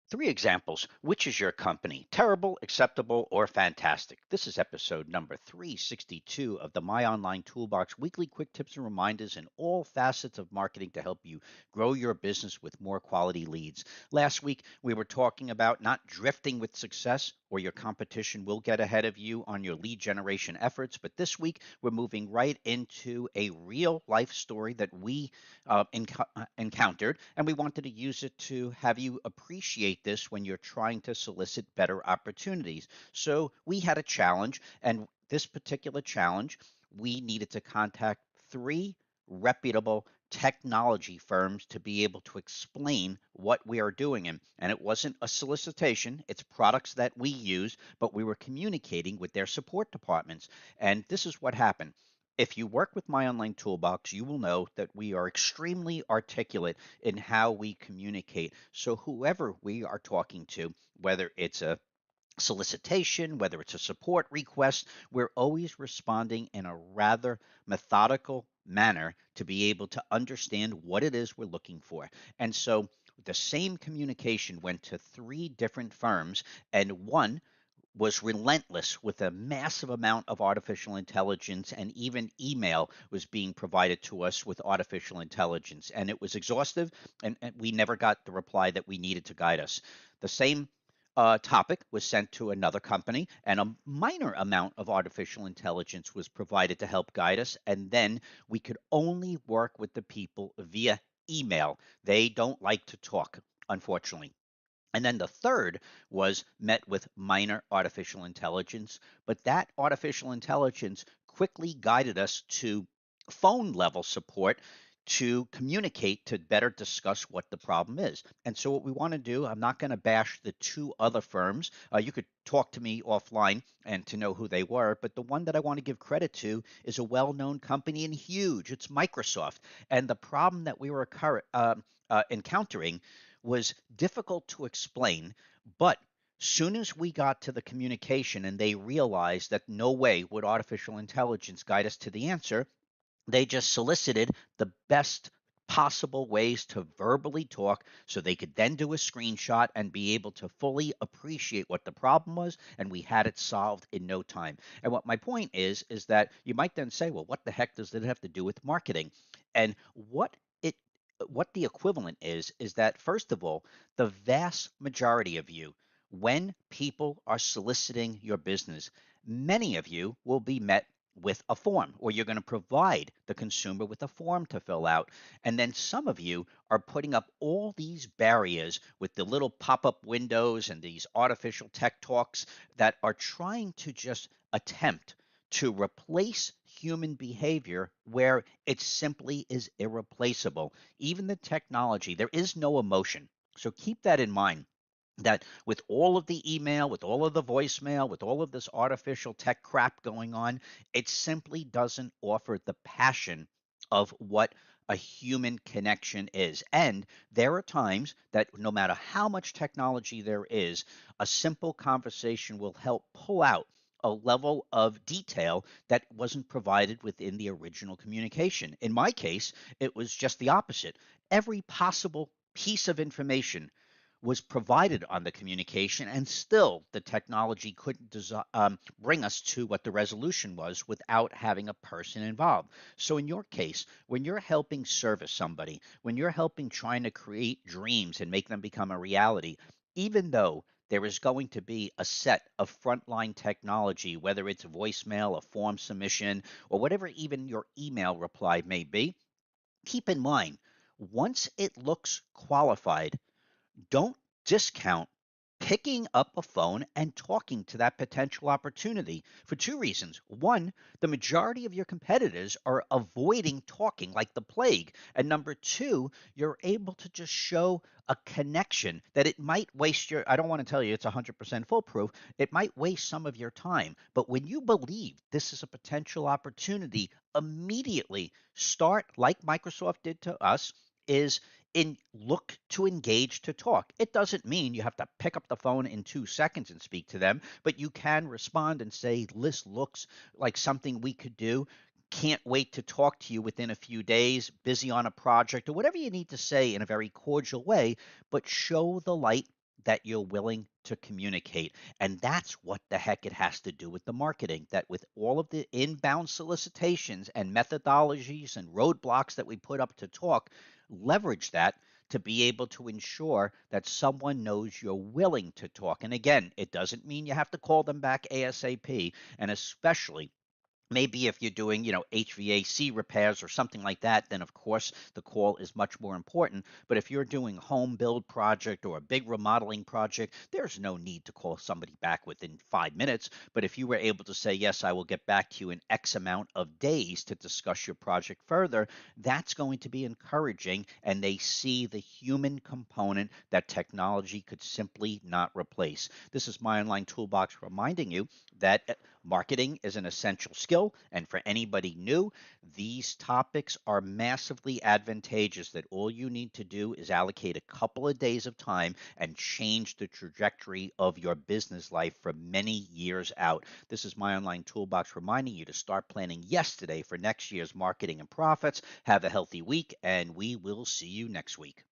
Three examples. Which is your company? Terrible, acceptable, or fantastic? This is episode number 362 of the My Online Toolbox weekly quick tips and reminders in all facets of marketing to help you grow your business with more quality leads. Last week, we were talking about not drifting with success or your competition will get ahead of you on your lead generation efforts. But this week, we're moving right into a real life story that we encountered, and we wanted to use it to have you appreciate this when you're trying to solicit better opportunities. So we had a challenge, and this particular challenge, we needed to contact three reputable technology firms to be able to explain what we are doing. And it wasn't a solicitation, it's products that we use, but we were communicating with their support departments. And this is what happened. If you work with My Online Toolbox, you will know that we are extremely articulate in how we communicate. So, whoever we are talking to, whether it's a solicitation, whether it's a support request, we're always responding in a rather methodical manner to be able to understand what it is we're looking for. And so, the same communication went to three different firms, and one was relentless with a massive amount of artificial intelligence, and even email was being provided to us with artificial intelligence. And it was exhaustive, and we never got the reply that we needed to guide us. The same topic was sent to another company, and a minor amount of artificial intelligence was provided to help guide us. And then we could only work with the people via email. They don't like to talk, unfortunately. And then the third was met with minor artificial intelligence, but that artificial intelligence quickly guided us to phone level support to communicate to better discuss what the problem is. And so, what we want to do, I'm not going to bash the two other firms. You could talk to me offline and to know who they were, but the one that I want to give credit to is a well known company and huge. It's Microsoft. And the problem that we were encountering was difficult to explain, but soon as we got to the communication and they realized that no way would artificial intelligence guide us to the answer, they just solicited the best possible ways to verbally talk so they could then do a screenshot and be able to fully appreciate what the problem was, and we had it solved in no time. And what my point is that you might then say, well, what the heck does it have to do with marketing? And what the equivalent is that, first of all, the vast majority of you, when people are soliciting your business, many of you will be met with a form, or you're going to provide the consumer with a form to fill out. And then some of you are putting up all these barriers with the little pop-up windows and these artificial tech talks that are trying to just attempt to replace human behavior where it simply is irreplaceable. Even the technology, there is no emotion. So keep that in mind, that with all of the email, with all of the voicemail, with all of this artificial tech crap going on, it simply doesn't offer the passion of what a human connection is. And there are times that no matter how much technology there is, a simple conversation will help pull out a level of detail that wasn't provided within the original communication. In my case, it was just the opposite. Every possible piece of information was provided on the communication, and still the technology couldn't bring us to what the resolution was without having a person involved. So, in your case, when you're helping service somebody, when you're helping trying to create dreams and make them become a reality, even though there is going to be a set of frontline technology, whether it's voicemail, a form submission, or whatever even your email reply may be, keep in mind, once it looks qualified, don't discount picking up a phone and talking to that potential opportunity for two reasons. One, the majority of your competitors are avoiding talking like the plague. And number two, you're able to just show a connection that it might waste your, I don't want to tell you it's 100% foolproof, it might waste some of your time. But when you believe this is a potential opportunity, immediately start like Microsoft did to us, is in look to engage to talk. It doesn't mean you have to pick up the phone in 2 seconds and speak to them, but you can respond and say, this looks like something we could do. Can't wait to talk to you within a few days, busy on a project, or whatever you need to say in a very cordial way, but show the light that you're willing to communicate. And that's what the heck it has to do with the marketing. That with all of the inbound solicitations and methodologies and roadblocks that we put up to talk, leverage that to be able to ensure that someone knows you're willing to talk. And again, it doesn't mean you have to call them back ASAP. And especially maybe if you're doing, HVAC repairs or something like that, then of course the call is much more important. But if you're doing a home build project or a big remodeling project, there's no need to call somebody back within 5 minutes. But if you were able to say, yes, I will get back to you in X amount of days to discuss your project further, that's going to be encouraging. And they see the human component that technology could simply not replace. This is my online toolbox reminding you that marketing is an essential skill, and for anybody new, these topics are massively advantageous. That all you need to do is allocate a couple of days of time and change the trajectory of your business life for many years out. This is my online toolbox reminding you to start planning yesterday for next year's marketing and profits. Have a healthy week, and we will see you next week.